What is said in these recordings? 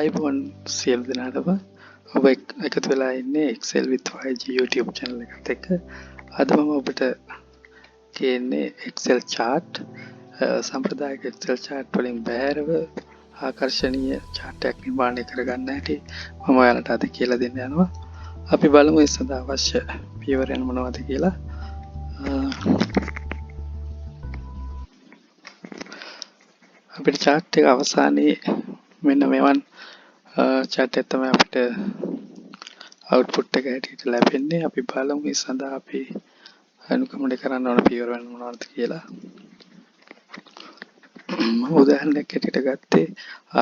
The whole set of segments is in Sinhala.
iPhone සියලු දෙනාටම ඔබ එකතු වෙලා ඉන්නේ Excel with 5G YouTube channel එකත් එක්ක. අද මම ඔබට කියන්නේ Excel chart සම්ප්‍රදායික Excel chart වලින් බැහැරව ආකර්ශනීය chart එකක් නිර්මාණය කරගන්න හැටි මම ඔයාලට අද කියලා දෙන්න යනවා. අපි බලමු ඒ සඳහා අවශ්‍ය පියවරයන් මොනවද කියලා. අපිට chart එක අවසානයේ මෙන්න මෙවන් chart එක තමයි අපිට output එක හැටියට ලැබෙන්නේ. අපි බලමු මේ සඳහා අපි අනුගමනය කරන්න ඕන පියවරයන් මොනවද කියලා. මම උදාහරණයක් හැටියට ගත්තේ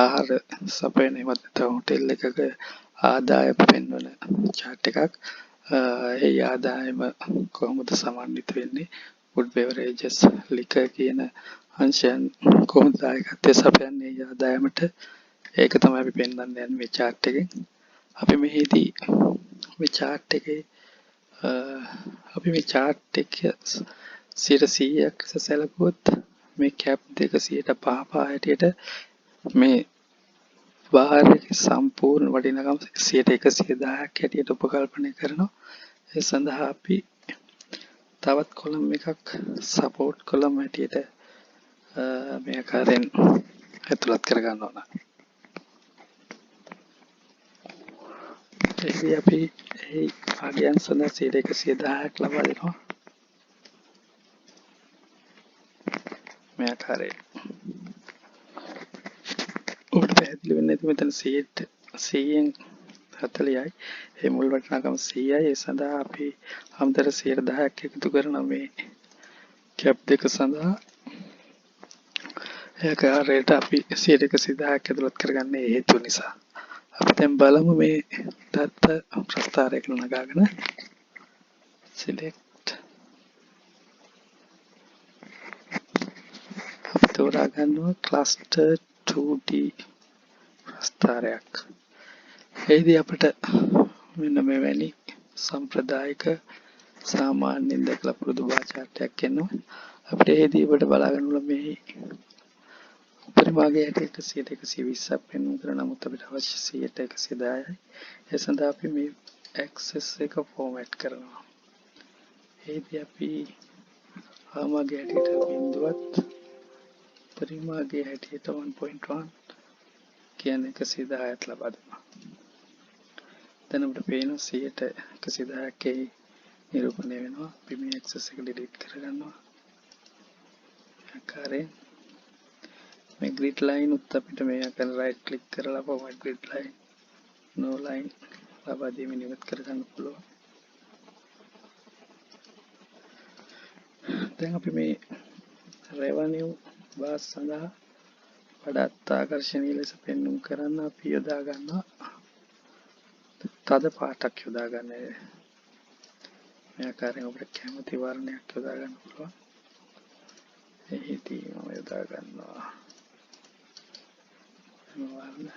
ආහාර සපයන හොටෙල් එකක ආදායම පෙන්වන chart එකක්. ඒ ආදායම කොහොමද සමන්විත වෙන්නේ? food beverages liquor කියන අංශයන් කොහොමද දායකත්වය සපයන්නේ ආදායමට? ඒක තමයි අපි පෙන්වන්න යන්නේ මේ chart එකෙන්. අපි මෙහිදී මේ chart එකේ අපි මේ chart එක 100%ක් සැලකුවොත් මේ කැප් දෙක 5% හැටියට මේ බාහිර සම්පූර්ණ වටිනාකම 110ක් හැටියට උපකල්පනය කරනවා. ඒ සඳහා අපි තවත් කොලම් එකක් සපෝට් කොලම් හැටියට මේ ආකාරයෙන් ඇතුළත් කරගන්න ඕන. එහිදී අපි මේ ආගයන් සඳහා 110ක් ලබා දෙනවා. මේ ආකාරයෙන් ඔබට පැහැදිලි වෙන්නේ නැති මෙතන 100න් 40යි. ඒ මුල් වටිනාකම 100යි. ඒ සඳහා අපි අමතර 110ක් එකතු කරන මේ කැප් දෙක සඳහා ඒකාරයට අපි 110ක් ඇතුළත් කරගන්නේ හේතුව නිසා. අපි දැන් බලමු මේ දත්ත ප්‍රස්ථාරයක නගාගෙන select අපි තෝරා ගන්නවා cluster 2D ප්‍රස්ථාරයක්. එහිදී අපිට මෙන්න මෙවැනි සම්ප්‍රදායික සාමාන්‍යයෙන් දැකලා පුරුදු වාචාර්ටයක් එනවා. අපිට එහිදී ඔබට බලා ගන්න ඕන මේ උපරිමාගේ හැටියට 120ක් පෙන්වන්න කරන නමුත් අපිට අවශ්‍ය 110යි. ඒ සඳහා අපි මේ access එක format කරනවා. එහිදී අපි ආමාගේ හැටියට බිඳුවත් උපරිමාගේ හැටියට 1.1 කියන්නේ 110ක් ලබා දෙනවා. දැන් අපිට පේනවා 110ක් නිරූපණය වෙනවා. අපි මේ access එක delete කරගන්නවා. ආකාරයෙන් මේ grid line උත් අපිට මේ අකල් right click කරලා format grid line no line ලබා දීම නිවත් කරගන්න පුළුවන්. දැන් අපි මේ revenue bar සඳහා වඩාත් ආකර්ශනීය ලෙස පෙන්වන්න කරන්න අපි යොදා ගන්නවා තද පාටක් යොදා ගන්න. මේ ආකාරයෙන් අපිට කැමති වර්ණයක් යොදා ගන්න පුළුවන්. එහිදී මම යොදා ගන්නවා වර්ණ.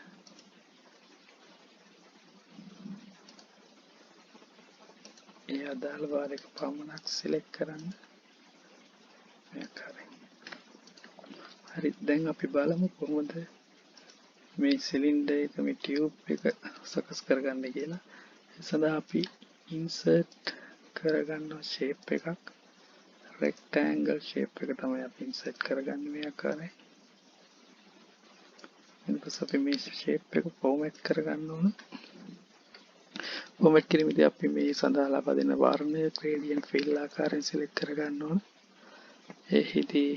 ඒ අදාළ වාරයක පමණක් select කරන්න. මේ ආකාරයෙන්. හරි, දැන් අපි බලමු කොහොමද මේ සිලින්ඩර් එක මේ ටියුබ් එක සකස් කරගන්නේ කියලා. ඒ සඳහා අපි insert කරගන්නවා shape එකක්. rectangle shape එක තමයි අපි insert කරගන්නේ මේ ආකාරයෙන්. ඊට පස්සේ අපි මේ shape එක format කරගන්න ඕන. format කිරීමේදී අපි මේ සඳහා ලබා දෙන වර්ණය gradient fill ආකාරයෙන් select කරගන්න ඕන. එහිදී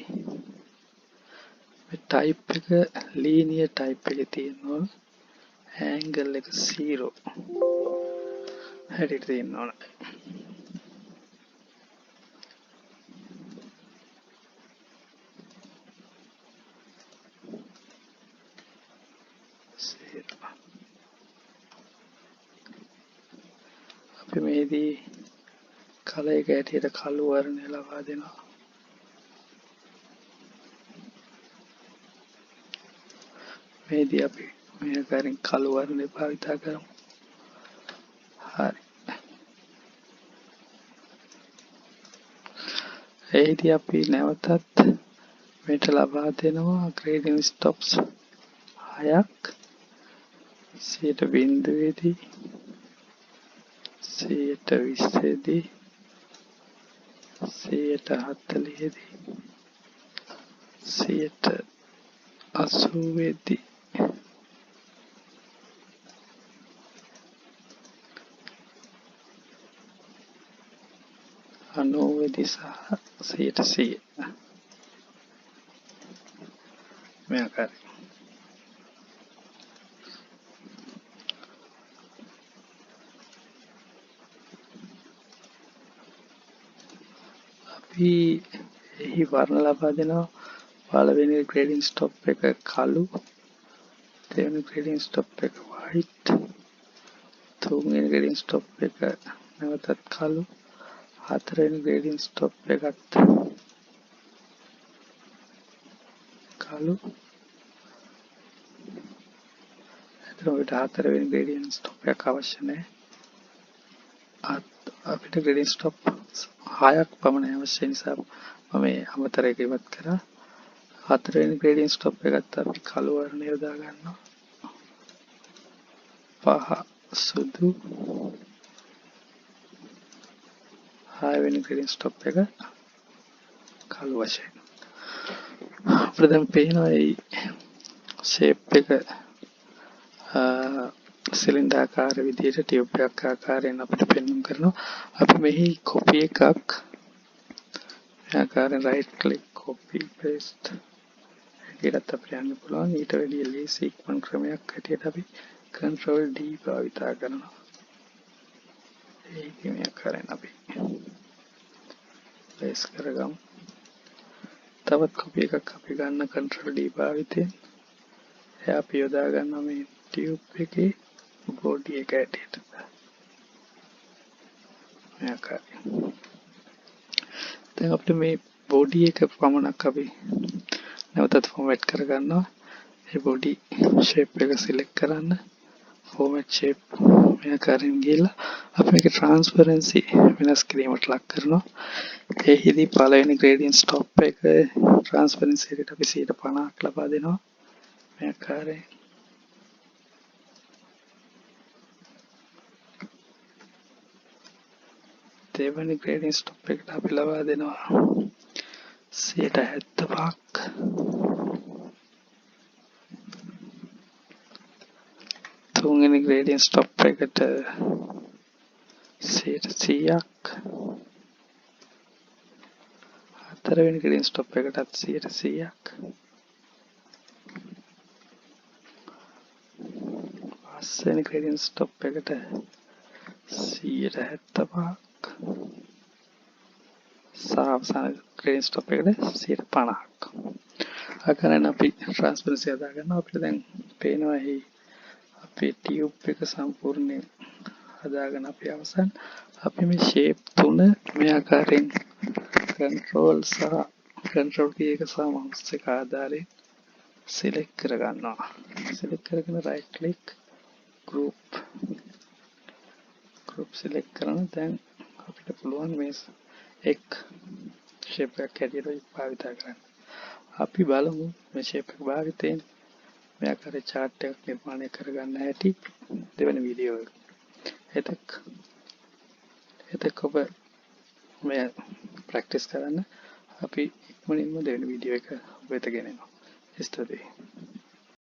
මේ type එක linear type එකේ තියෙනවා. angle එක 0 හැටියට තියෙන්න ඕන. අපි මේදී කලර් එක හැටියට කළු වර්ණය ලබා දෙනවා. මේදී අපි මේ ආකාරයෙන් කළු වර්ණය භාවිත කරමු. හරි. එහිදී අපි නැවතත් මේට ලබා දෙනවා gradient stops 6ක්. 100 දී 120 දී 140 දී 180 දී 90 දී සහ 100% මේ ආකාරයෙන් අපි එහි වර්ණ ලබා දෙනවා. පළවෙනි ග්‍රේඩින් ස්ටොප් එක කළු, දෙවෙනි ග්‍රේඩින් ස්ටොප් එක white, තුන්වෙනි ග්‍රේඩින් ස්ටොප් එක නැවතත් කළු, හතරවෙනි ග්‍රේඩින් ස්ටොප් එකත් කළු. එතකොට හතරවෙනි ග්‍රේඩින් ස්ටොප් එක අවශ්‍ය නැහැ. අපිට ග්‍රේඩින් ස්ටොප් 6ක් පමණ අවශ්‍ය නිසා මම මේ අමතර එක ඉවත් කරා. හතරවෙනි ග්‍රේඩින් ස්ටොප් එකත් අපි කළු වර්ණය යොදා ගන්නවා. පහ සුදු, හයවෙනි ග්‍රේඩින් ස්ටොප් එක කළු වශයෙන්. අපිට දැන් පේනවා මේ ෂේප් එක සිලින්ඩරාකාර විදිහට ටියුබ් එකක් ආකාරයෙන් අපිට පෙන්වන්න කරනවා. අපි මෙහි කොපි එකක් මේ ආකාරයෙන් රයිට් ක්ලික් කොපි පේස්ට් එකකට අපිට යන්න පුළුවන්. ඊට වැඩිය ලේසි ඉක්මන් ක්‍රමයක් හැටියට අපි Ctrl D භාවිත කරනවා. ඒක මේ ආකාරයෙන් අපි පේස්ට් කරගමු. තවත් කොපි එකක් අපි ගන්න Ctrl D භාවිතයෙන් එයා අපි යොදා ගන්නවා මේ ටියුබ් එකේ බෝඩි එක ඇටට. මේ ආකාරයෙන්. දැන් අපිට මේ බෝඩි එක පමණක් අපි නැවතත් ෆෝමැට් කරගන්නවා. මේ බෝඩි ෂේප් එක සිලෙක්ට් කරන්න. ෆෝමැට් ෂේප් මේ ආකාරයෙන් ගිහලා අපි මේක ට්‍රාන්ස්පරන්සි වෙනස් කිරීමට ලක් කරනවා. එහිදී පළවෙනි ග්‍රේඩින් ස්ටොප් එක ට්‍රාන්ස්පරන්සි එකට අපි 50ක් ලබා දෙනවා. මේ ආකාරයෙන් දෙවෙනි ග්‍රේඩින් ස්ටොප් එකට අපි ලබා දෙනවා 75ක්. තුන්වෙනි ග්‍රේඩින් ස්ටොප් එකට 100ක්. හතරවෙනි ග්‍රේඩින් ස්ටොප් එකටත් 100ක්. පස්වෙනි ග්‍රේඩින් ස්ටොප් එකට 175ක්. අවසාන ග්‍රේඩින් ස්ටොප් එකට 150ක්. ආකාරයෙන් අපි ට්‍රාන්ස්පරන්සි හදා ගන්නවා. අපිට දැන් පේනවා එහි අපේ ටියුබ් එක සම්පූර්ණයෙන් හදාගෙන අපි අවසන් අපි මේ ෂේප් තුන මේ ආකාරයෙන් කන්ට්‍රෝල් කී එක සහ මවුස් එක ආධාරයෙන් සිලෙක්ට් කර ගන්නවා. සිලෙක්ට් කරගෙන රයිට් ක්ලික් ගෲප් සිලෙක්ට් කරන දැන් අපිට පුළුවන් මේ එක් ෂේප් එකක් හැටියට භාවිත කරන්න. අපි බලමු මේ ෂේප් එක භාවිතයෙන් මේ ආකාරයේ chart එකක් නිර්මාණය කරගන්න හැටි දෙවෙනි වීඩියෝ එක. එතක ඔබ මේ ප්‍රැක්ටිස් කරන්න. අපි ඉක්මනින්ම දෙවෙනි වීඩියෝ එක ඔබ වෙත ගෙනෙනවා. ස්තුතියි.